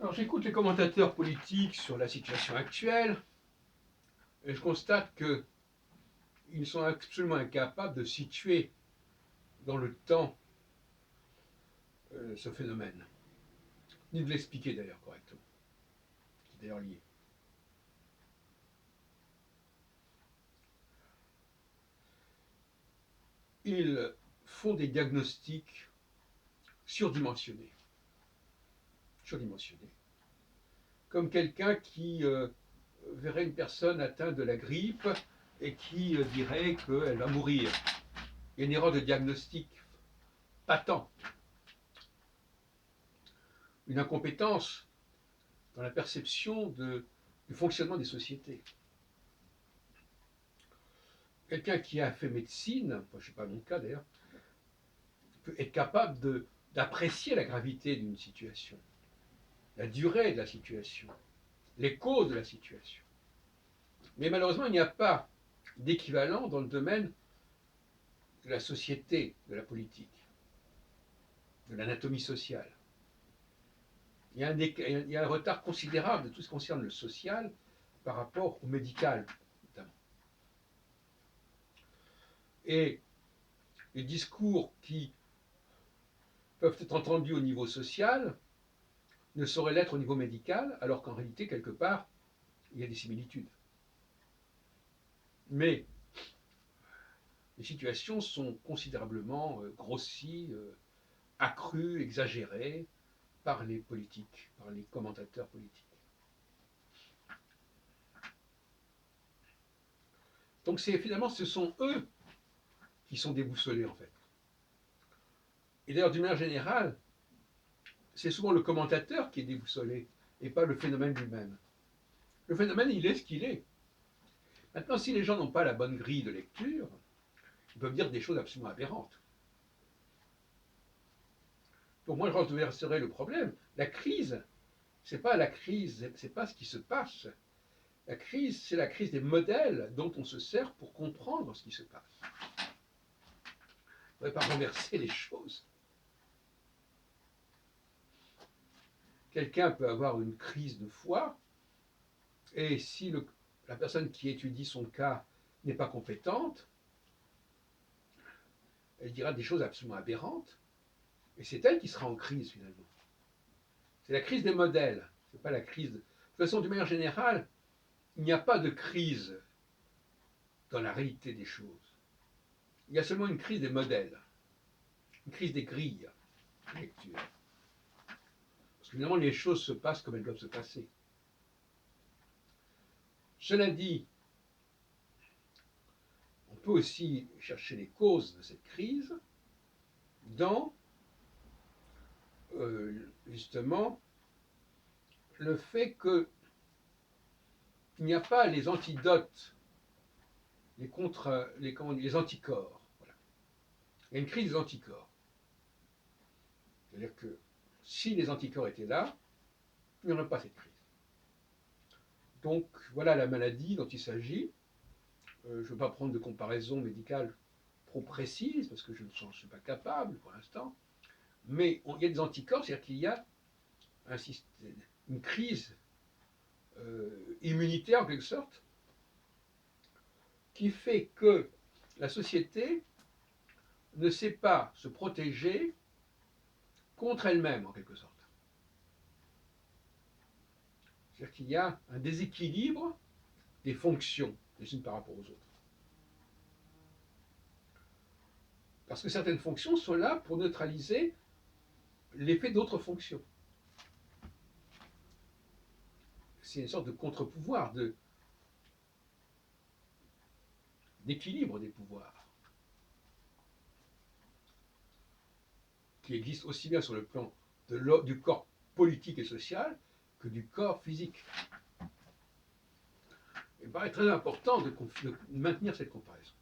Alors j'écoute les commentateurs politiques sur la situation actuelle et je constate qu'ils sont absolument incapables de situer dans le temps ce phénomène, ni de l'expliquer d'ailleurs correctement. C'est d'ailleurs lié. Ils font des diagnostics surdimensionnés, comme quelqu'un qui verrait une personne atteinte de la grippe et qui dirait qu'elle va mourir. Il y a une erreur de diagnostic patent, une incompétence dans la perception du fonctionnement des sociétés. Quelqu'un qui a fait médecine, je ne sais pas mon cas d'ailleurs, peut être capable d'apprécier la gravité d'une situation, la durée de la situation, les causes de la situation. Mais malheureusement, il n'y a pas d'équivalent dans le domaine de la société, de la politique, de l'anatomie sociale. Il y a un retard considérable de tout ce qui concerne le social par rapport au médical, notamment. Et les discours qui peuvent être entendus au niveau social ne sauraient l'être au niveau médical, alors qu'en réalité, quelque part, il y a des similitudes. Mais les situations sont considérablement grossies, accrues, exagérées par les politiques, par les commentateurs politiques. Donc finalement, ce sont eux qui sont déboussolés en fait. Et d'ailleurs, d'une manière générale, c'est souvent le commentateur qui est déboussolé et pas le phénomène lui-même. Le phénomène, il est ce qu'il est. Maintenant, si les gens n'ont pas la bonne grille de lecture, ils peuvent dire des choses absolument aberrantes. Donc moi, je renverserais le problème. La crise, c'est pas la crise, c'est pas ce qui se passe. La crise, c'est la crise des modèles dont on se sert pour comprendre ce qui se passe. On ne va pas renverser les choses. Quelqu'un peut avoir une crise de foi, et si la personne qui étudie son cas n'est pas compétente, elle dira des choses absolument aberrantes, et c'est elle qui sera en crise finalement. C'est la crise des modèles, c'est pas la crise. De toute façon, d'une manière générale, il n'y a pas de crise dans la réalité des choses. Il y a seulement une crise des modèles, une crise des grilles de lecture. Parce que finalement, les choses se passent comme elles doivent se passer. Cela dit, on peut aussi chercher les causes de cette crise dans justement le fait qu'il n'y a pas les antidotes, les anticorps. Voilà. Il y a une crise des anticorps. C'est-à-dire que si les anticorps étaient là, il n'y aurait pas cette crise. Donc voilà la maladie dont il s'agit. Je ne veux pas prendre de comparaison médicale trop précise, parce que je ne suis pas capable pour l'instant. Mais il y a des anticorps, c'est-à-dire qu'il y a une crise immunitaire en quelque sorte, qui fait que la société ne sait pas se protéger contre elle-même en quelque sorte. C'est-à-dire qu'il y a un déséquilibre des fonctions les unes par rapport aux autres. Parce que certaines fonctions sont là pour neutraliser l'effet d'autres fonctions. C'est une sorte de contre-pouvoir, d'équilibre des pouvoirs, qui existe aussi bien sur le plan du corps politique et social que du corps physique. Il me paraît très important de maintenir cette comparaison.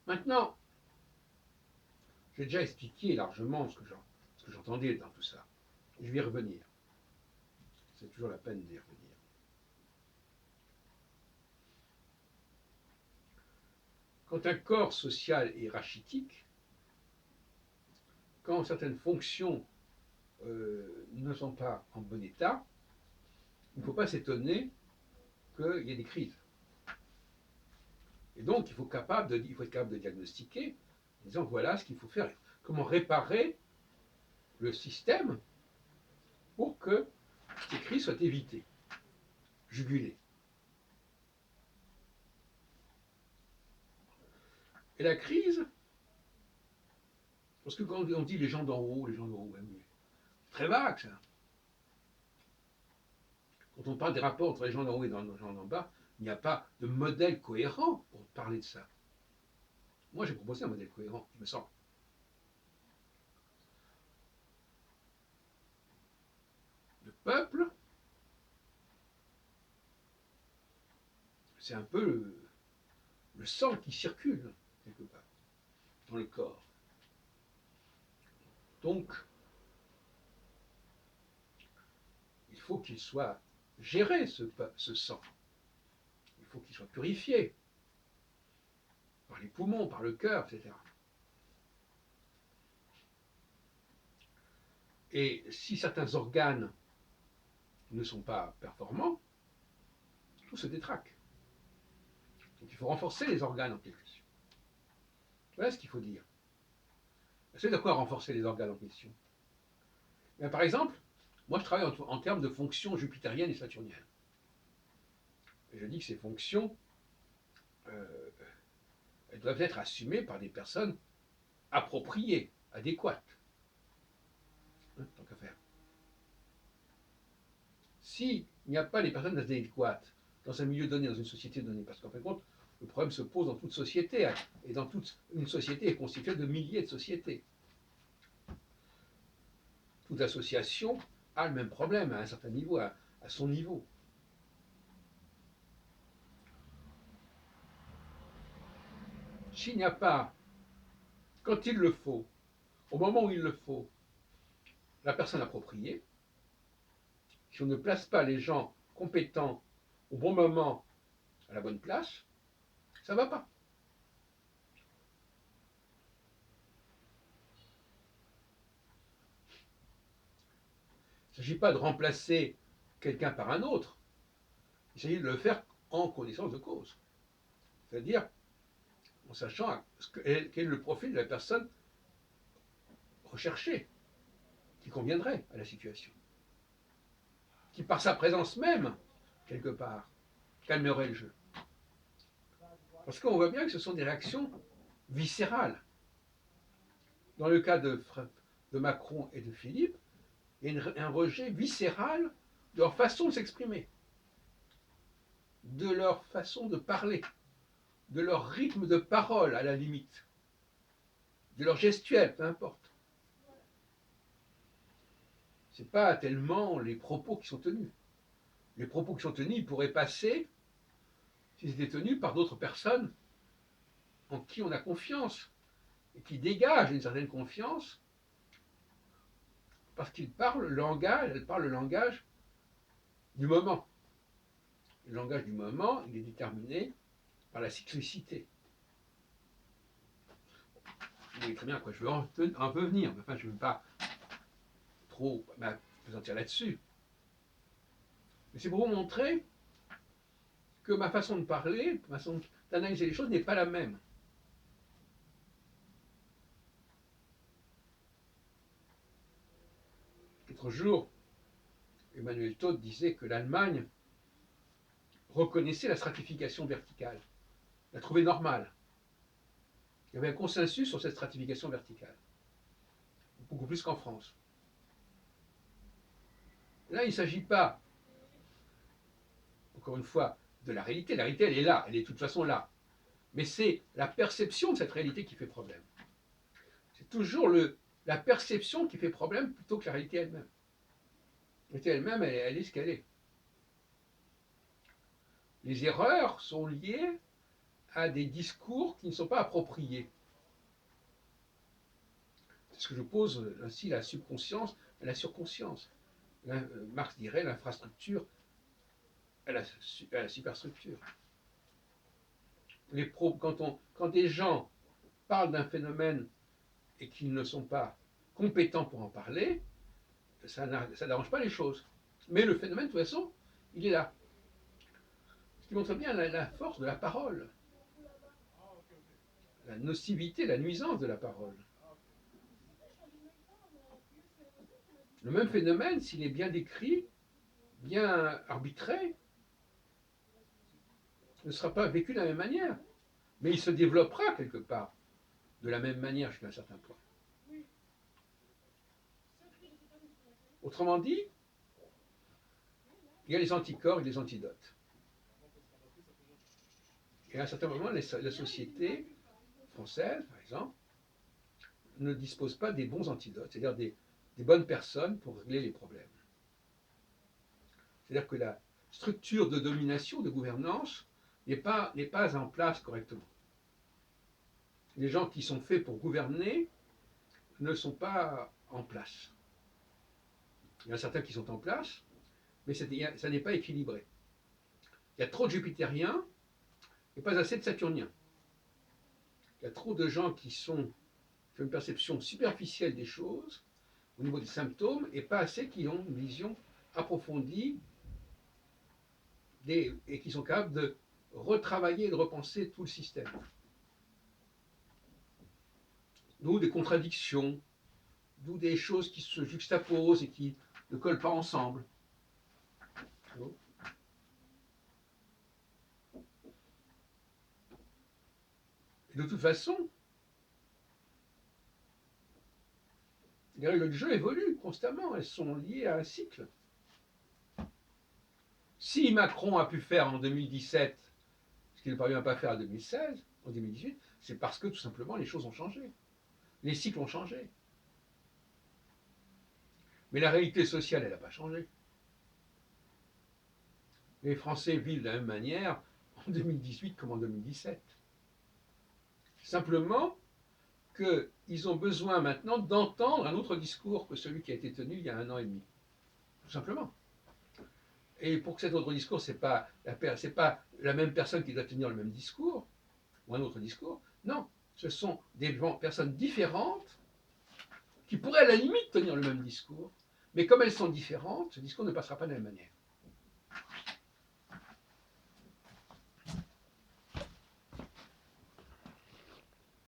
Maintenant, j'ai déjà expliqué largement ce que j'entendais dans tout ça. Je vais y revenir. C'est toujours la peine d'y revenir. Quand un corps social est rachitique, quand certaines fonctions ne sont pas en bon état, il ne faut pas s'étonner qu'il y ait des crises. Et donc, il faut être capable de diagnostiquer, en disant voilà ce qu'il faut faire, comment réparer le système pour que ces crises soient évitées, jugulées. Et la crise, parce que quand on dit les gens d'en haut, c'est très vague ça. Quand on parle des rapports entre les gens d'en haut et les gens d'en bas, il n'y a pas de modèle cohérent pour parler de ça. Moi, j'ai proposé un modèle cohérent, il me semble. Le peuple, c'est un peu le sang qui circule, quelque part, dans le corps. Donc, il faut qu'il soit géré, ce sang. Il faut qu'il soit purifié par les poumons, par le cœur, etc. Et si certains organes ne sont pas performants, tout se détraque. Donc il faut renforcer les organes en question. Voilà ce qu'il faut dire. C'est de quoi renforcer les organes en question. Mais par exemple, moi je travaille en termes de fonctions jupitériennes et saturniennes. Et je dis que ces fonctions, elles doivent être assumées par des personnes appropriées, adéquates. Tant qu'à faire. S'il n'y a pas les personnes adéquates dans un milieu donné, dans une société donnée, parce qu'en fin de compte, le problème se pose dans toute société, et dans toute une société est constituée de milliers de sociétés. Toute association a le même problème à un certain niveau, à son niveau. S'il n'y a pas, quand il le faut, au moment où il le faut, la personne appropriée, si on ne place pas les gens compétents au bon moment, à la bonne place, ça ne va pas. Il ne s'agit pas de remplacer quelqu'un par un autre, il s'agit de le faire en connaissance de cause. C'est-à-dire en sachant quel est le profil de la personne recherchée, qui conviendrait à la situation, qui par sa présence même, quelque part, calmerait le jeu. Parce qu'on voit bien que ce sont des réactions viscérales. Dans le cas de Macron et de Philippe, il y a un rejet viscéral de leur façon de s'exprimer, de leur façon de parler, de leur rythme de parole à la limite, de leur gestuelle, peu importe. Ce n'est pas tellement les propos qui sont tenus. Les propos qui sont tenus, ils pourraient passer s'ils étaient tenus par d'autres personnes en qui on a confiance et qui dégagent une certaine confiance parce qu'ils parlent le langage, elles parlent le langage du moment. Le langage du moment, il est déterminé par la cyclicité. Vous voyez très bien à quoi je veux un peu venir, mais enfin je ne veux pas trop m'appesantir là-dessus. Mais c'est pour vous montrer que ma façon de parler, ma façon d'analyser les choses n'est pas la même. L'autre jour, Emmanuel Todt disait que l'Allemagne reconnaissait la stratification verticale, la trouvait normale. Il y avait un consensus sur cette stratification verticale, beaucoup plus qu'en France. Là, il ne s'agit pas, encore une fois, de la réalité. La réalité, elle est là, elle est de toute façon là. Mais c'est la perception de cette réalité qui fait problème. C'est toujours la perception qui fait problème plutôt que la réalité elle-même. La réalité elle-même, elle est ce qu'elle est. Les erreurs sont liées à des discours qui ne sont pas appropriés. C'est ce que je pose ainsi la subconscience à la surconscience. Marx dirait l'infrastructure à la superstructure. Quand des gens parlent d'un phénomène et qu'ils ne sont pas compétents pour en parler, ça n'arrange pas les choses. Mais le phénomène, de toute façon, il est là. Ce qui montre bien la force de la parole, la nocivité, la nuisance de la parole. Le même phénomène, s'il est bien décrit, bien arbitré, ne sera pas vécu de la même manière. Mais il se développera quelque part de la même manière jusqu'à un certain point. Autrement dit, il y a les anticorps et les antidotes. Et à un certain moment, la société française, par exemple, ne dispose pas des bons antidotes, c'est-à-dire des bonnes personnes pour régler les problèmes. C'est-à-dire que la structure de domination, de gouvernance, n'est pas en place correctement. Les gens qui sont faits pour gouverner ne sont pas en place. Il y en a certains qui sont en place, mais ça n'est pas équilibré. Il y a trop de jupitériens et pas assez de saturniens. Il y a trop de gens qui ont une perception superficielle des choses, au niveau des symptômes, et pas assez qui ont une vision approfondie et qui sont capables de retravailler et de repenser tout le système. D'où des contradictions, d'où des choses qui se juxtaposent et qui ne collent pas ensemble. Et de toute façon, les règles du jeu évoluent constamment, elles sont liées à un cycle. Si Macron a pu faire en 2017 ce qu'il ne parvient pas à faire en 2016, en 2018, c'est parce que tout simplement les choses ont changé. Les cycles ont changé. Mais la réalité sociale, elle n'a pas changé. Les Français vivent de la même manière en 2018 comme en 2017. Simplement qu'ils ont besoin maintenant d'entendre un autre discours que celui qui a été tenu il y a 1 an et demi. Tout simplement. Et pour que cet autre discours, ce n'est pas la même personne qui doit tenir le même discours, ou un autre discours. Non, ce sont des personnes différentes qui pourraient à la limite tenir le même discours, mais comme elles sont différentes, ce discours ne passera pas de la même manière.